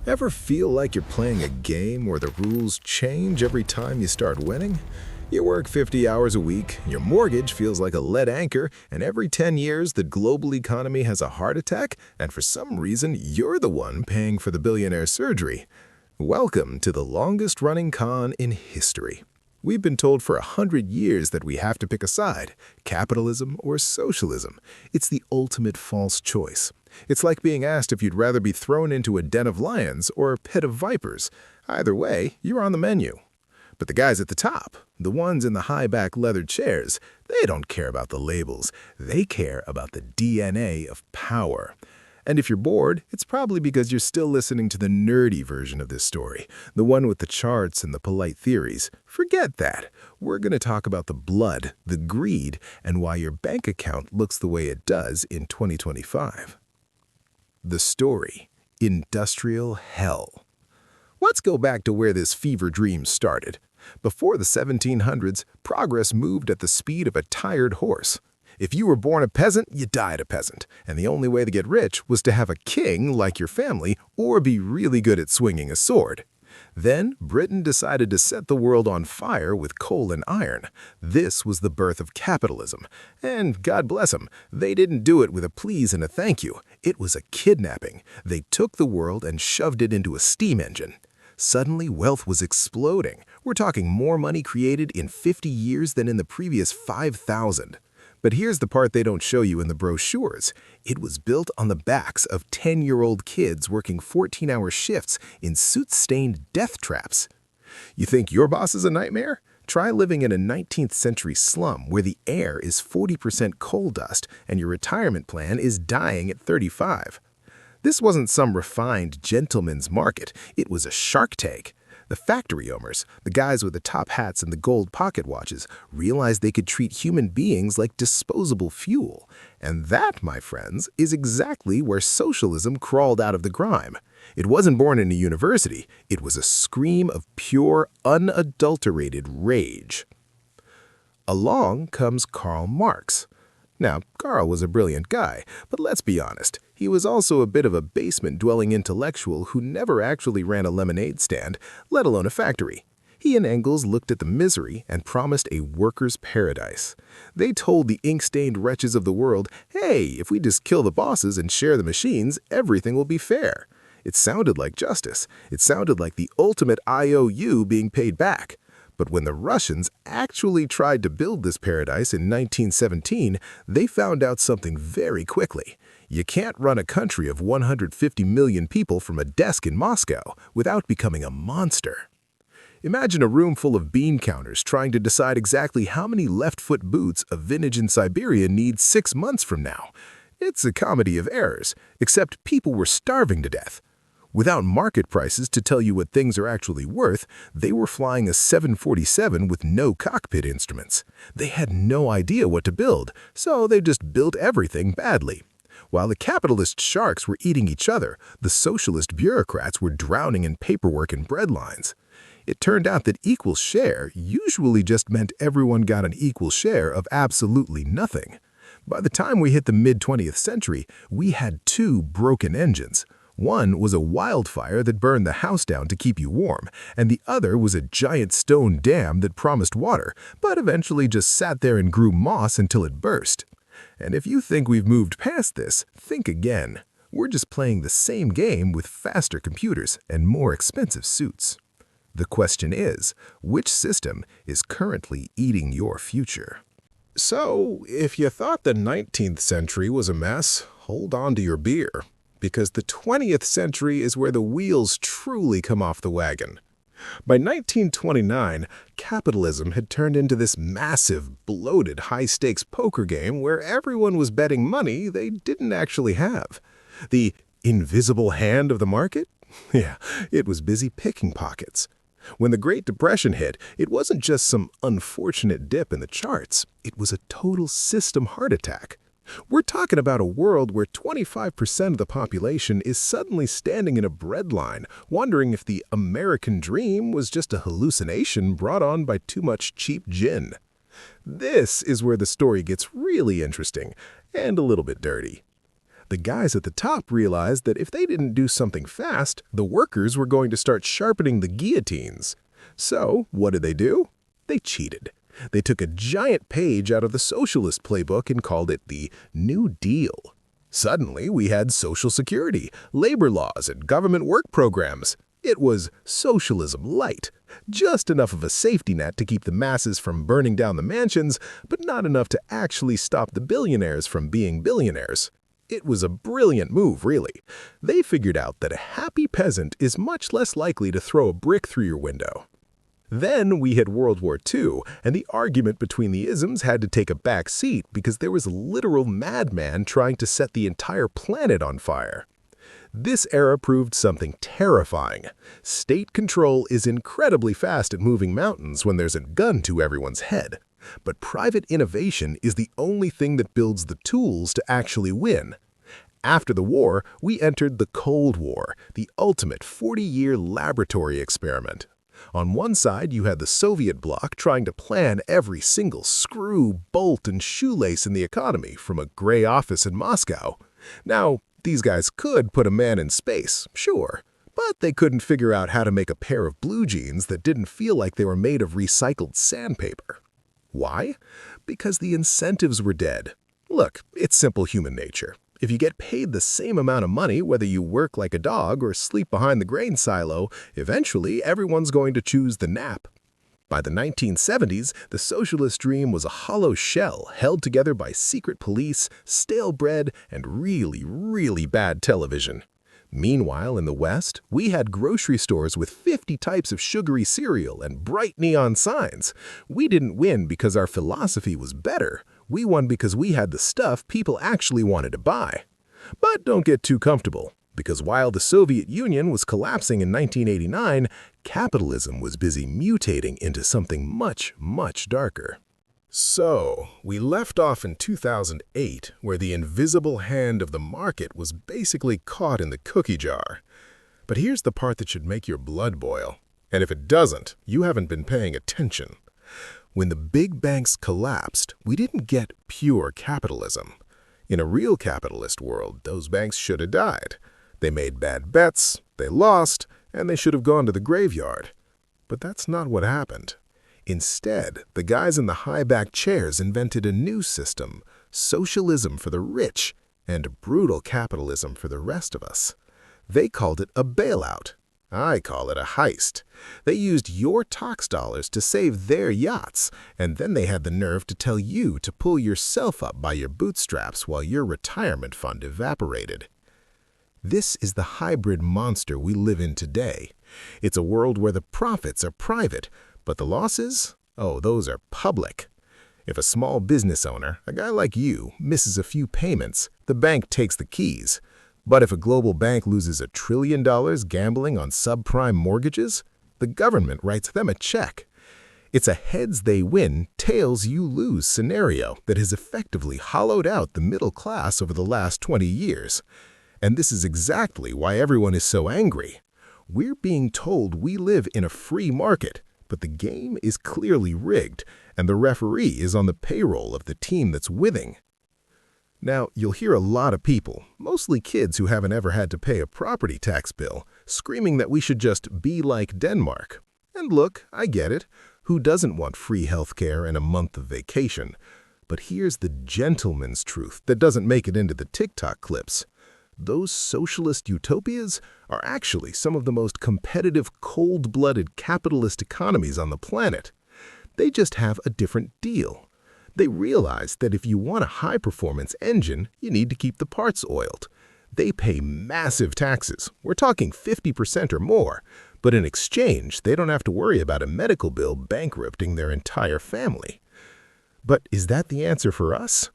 Ever feel like you're playing a game where the rules change every time you start winning? You work 50 hours a week, your mortgage feels like a lead anchor, and every 10 years the global economy has a heart attack, and for some reason you're the one paying for the billionaire surgery. Welcome to the longest-running con in history. We've been told for 100 years that we have to pick a side, capitalism or socialism. It's the ultimate false choice. It's like being asked if you'd rather be thrown into a den of lions or a pit of vipers. Either way, you're on the menu. But the guys at the top, the ones in the high-back leather chairs, they don't care about the labels. They care about the DNA of power. And if you're bored, it's probably because you're still listening to the nerdy version of this story, the one with the charts and the polite theories. Forget that. We're going to talk about the blood, the greed, and why your bank account looks the way it does in 2025. The story: Industrial Hell. Let's go back to where this fever dream started. Before the 1700s, progress moved at the speed of a tired horse. If you were born a peasant, you died a peasant, and the only way to get rich was to have a king like your family or be really good at swinging a sword. Then, Britain decided to set the world on fire with coal and iron. This was the birth of capitalism. And God bless them, they didn't do it with a please and a thank you. It was a kidnapping. They took the world and shoved it into a steam engine. Suddenly, wealth was exploding. We're talking more money created in 50 years than in the previous 5,000. But here's the part they don't show you in the brochures. It was built on the backs of 10-year-old kids working 14-hour shifts in soot-stained death traps. You think your boss is a nightmare? Try living in a 19th century slum where the air is 40% coal dust and your retirement plan is dying at 35. This wasn't some refined gentleman's market. It was a Shark Tank. The factory owners, the guys with the top hats and the gold pocket watches, realized they could treat human beings like disposable fuel. And that, my friends, is exactly where socialism crawled out of the grime. It wasn't born in a university. It was a scream of pure, unadulterated rage. Along comes Karl Marx. Now, Karl was a brilliant guy, but let's be honest, he was also a bit of a basement-dwelling intellectual who never actually ran a lemonade stand, let alone a factory. He and Engels looked at the misery and promised a worker's paradise. They told the ink-stained wretches of the world, hey, if we just kill the bosses and share the machines, everything will be fair. It sounded like justice. It sounded like the ultimate IOU being paid back. But when the Russians actually tried to build this paradise in 1917, they found out something very quickly. You can't run a country of 150 million people from a desk in Moscow without becoming a monster. Imagine a room full of bean counters trying to decide exactly how many left-foot boots a vintage in Siberia needs 6 months from now. It's a comedy of errors, except people were starving to death. Without market prices to tell you what things are actually worth, they were flying a 747 with no cockpit instruments. They had no idea what to build, so they just built everything badly. While the capitalist sharks were eating each other, the socialist bureaucrats were drowning in paperwork and breadlines. It turned out that equal share usually just meant everyone got an equal share of absolutely nothing. By the time we hit the mid-20th century, we had 2 broken engines. One was a wildfire that burned the house down to keep you warm, and the other was a giant stone dam that promised water, but eventually just sat there and grew moss until it burst. And if you think we've moved past this, think again. We're just playing the same game with faster computers and more expensive suits. The question is, which system is currently eating your future? So, if you thought the 19th century was a mess, hold on to your beer. Because the 20th century is where the wheels truly come off the wagon. By 1929, capitalism had turned into this massive, bloated, high-stakes poker game where everyone was betting money they didn't actually have. The invisible hand of the market? Yeah, it was busy picking pockets. When the Great Depression hit, it wasn't just some unfortunate dip in the charts. It was a total system heart attack. We're talking about a world where 25% of the population is suddenly standing in a breadline, wondering if the American dream was just a hallucination brought on by too much cheap gin. This is where the story gets really interesting and a little bit dirty. The guys at the top realized that if they didn't do something fast, the workers were going to start sharpening the guillotines. So, what did they do? They cheated. They took a giant page out of the socialist playbook and called it the New Deal. Suddenly, we had Social Security, labor laws, and government work programs. It was socialism light, just enough of a safety net to keep the masses from burning down the mansions, but not enough to actually stop the billionaires from being billionaires. It was a brilliant move, really. They figured out that a happy peasant is much less likely to throw a brick through your window. Then we hit World War II, and the argument between the isms had to take a back seat because there was a literal madman trying to set the entire planet on fire. This era proved something terrifying. State control is incredibly fast at moving mountains when there's a gun to everyone's head. But private innovation is the only thing that builds the tools to actually win. After the war, we entered the Cold War, the ultimate 40-year laboratory experiment. On one side, you had the Soviet bloc trying to plan every single screw, bolt, and shoelace in the economy from a gray office in Moscow. Now, these guys could put a man in space, sure, but they couldn't figure out how to make a pair of blue jeans that didn't feel like they were made of recycled sandpaper. Why? Because the incentives were dead. Look, it's simple human nature. If you get paid the same amount of money, whether you work like a dog or sleep behind the grain silo, eventually everyone's going to choose the nap. By the 1970s, the socialist dream was a hollow shell held together by secret police, stale bread, and really, really bad television. Meanwhile, in the West, we had grocery stores with 50 types of sugary cereal and bright neon signs. We didn't win because our philosophy was better. We won because we had the stuff people actually wanted to buy. But don't get too comfortable, because while the Soviet Union was collapsing in 1989, capitalism was busy mutating into something much, much darker. So, we left off in 2008, where the invisible hand of the market was basically caught in the cookie jar. But here's the part that should make your blood boil. And if it doesn't, you haven't been paying attention. When the big banks collapsed, we didn't get pure capitalism. In a real capitalist world, those banks should have died. They made bad bets, they lost, and they should have gone to the graveyard. But that's not what happened. Instead, the guys in the high-back chairs invented a new system, socialism for the rich, and brutal capitalism for the rest of us. They called it a bailout. I call it a heist. They used your tax dollars to save their yachts, and then they had the nerve to tell you to pull yourself up by your bootstraps while your retirement fund evaporated. This is the hybrid monster we live in today. It's a world where the profits are private, but the losses? Oh, those are public. If a small business owner, a guy like you, misses a few payments, the bank takes the keys. But if a global bank loses $1 trillion gambling on subprime mortgages, the government writes them a check. It's a heads-they-win, tails-you-lose scenario that has effectively hollowed out the middle class over the last 20 years. And this is exactly why everyone is so angry. We're being told we live in a free market, but the game is clearly rigged, and the referee is on the payroll of the team that's winning. Now, you'll hear a lot of people, mostly kids who haven't ever had to pay a property tax bill, screaming that we should just be like Denmark. And look, I get it. Who doesn't want free healthcare and a month of vacation? But here's the gentleman's truth that doesn't make it into the TikTok clips. Those socialist utopias are actually some of the most competitive, cold-blooded capitalist economies on the planet. They just have a different deal. They realize that if you want a high-performance engine, you need to keep the parts oiled. They pay massive taxes. We're talking 50% or more. But in exchange, they don't have to worry about a medical bill bankrupting their entire family. But is that the answer for us?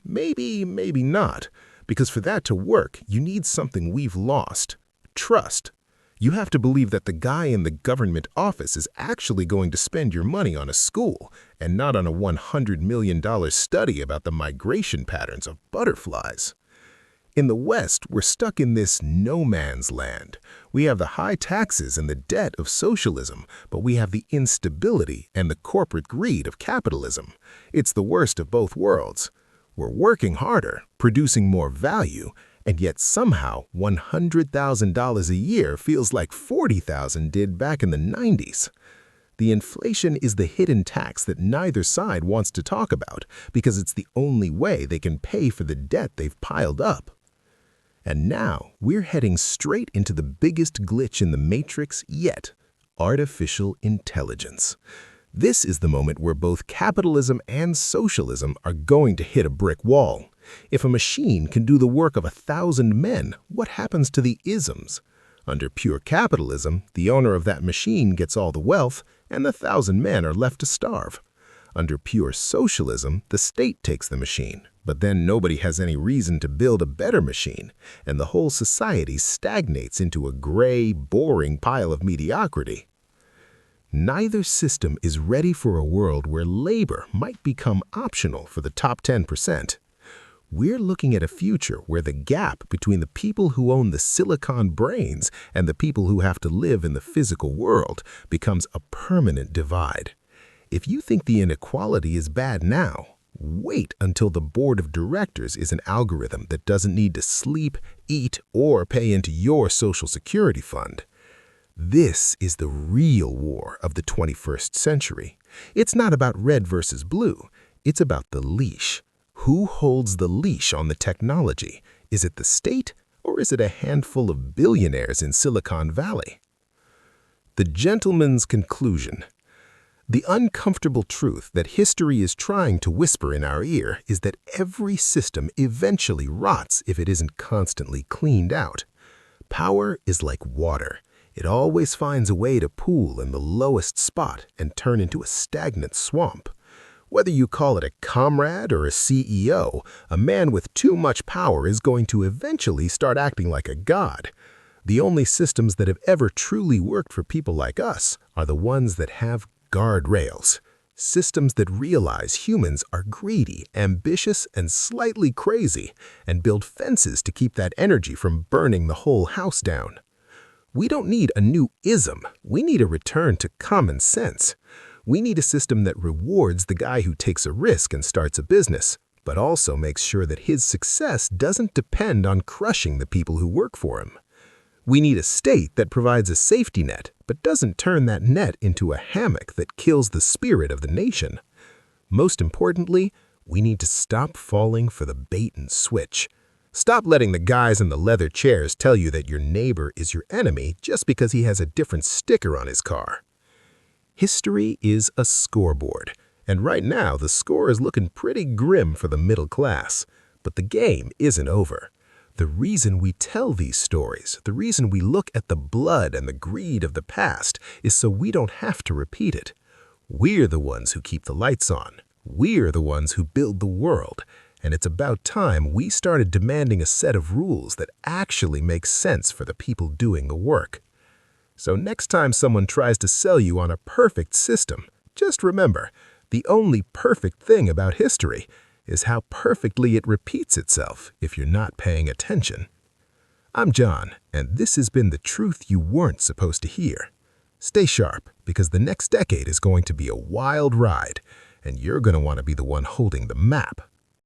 Maybe, maybe not. Because for that to work, you need something we've lost: trust. You have to believe that the guy in the government office is actually going to spend your money on a school and not on a $100 million study about the migration patterns of butterflies. In the West, we're stuck in this no man's land. We have the high taxes and the debt of socialism, but we have the instability and the corporate greed of capitalism. It's the worst of both worlds. We're working harder, producing more value, And yet somehow $100,000 a year feels like $40,000 did back in the 90s. The inflation is the hidden tax that neither side wants to talk about because it's the only way they can pay for the debt they've piled up. And now we're heading straight into the biggest glitch in the matrix yet: artificial intelligence. This is the moment where both capitalism and socialism are going to hit a brick wall. If a machine can do the work of 1,000 men, what happens to the isms? Under pure capitalism, the owner of that machine gets all the wealth, and the 1,000 men are left to starve. Under pure socialism, the state takes the machine, but then nobody has any reason to build a better machine, and the whole society stagnates into a gray, boring pile of mediocrity. Neither system is ready for a world where labor might become optional for the top 10%. We're looking at a future where the gap between the people who own the silicon brains and the people who have to live in the physical world becomes a permanent divide. If you think the inequality is bad now, wait until the board of directors is an algorithm that doesn't need to sleep, eat, or pay into your Social Security fund. This is the real war of the 21st century. It's not about red versus blue. It's about the leash. Who holds the leash on the technology? Is it the state, or is it a handful of billionaires in Silicon Valley? The gentleman's conclusion. The uncomfortable truth that history is trying to whisper in our ear is that every system eventually rots if it isn't constantly cleaned out. Power is like water. It always finds a way to pool in the lowest spot and turn into a stagnant swamp. Whether you call it a comrade or a CEO, a man with too much power is going to eventually start acting like a god. The only systems that have ever truly worked for people like us are the ones that have guardrails. Systems that realize humans are greedy, ambitious, and slightly crazy, and build fences to keep that energy from burning the whole house down. We don't need a new ism. We need a return to common sense. We need a system that rewards the guy who takes a risk and starts a business, but also makes sure that his success doesn't depend on crushing the people who work for him. We need a state that provides a safety net, but doesn't turn that net into a hammock that kills the spirit of the nation. Most importantly, we need to stop falling for the bait and switch. Stop letting the guys in the leather chairs tell you that your neighbor is your enemy just because he has a different sticker on his car. History is a scoreboard, and right now the score is looking pretty grim for the middle class. But the game isn't over. The reason we tell these stories, the reason we look at the blood and the greed of the past, is so we don't have to repeat it. We're the ones who keep the lights on. We're the ones who build the world. And it's about time we started demanding a set of rules that actually make sense for the people doing the work. So next time someone tries to sell you on a perfect system, just remember, the only perfect thing about history is how perfectly it repeats itself if you're not paying attention. I'm John, and this has been the truth you weren't supposed to hear. Stay sharp, because the next decade is going to be a wild ride, and you're going to want to be the one holding the map.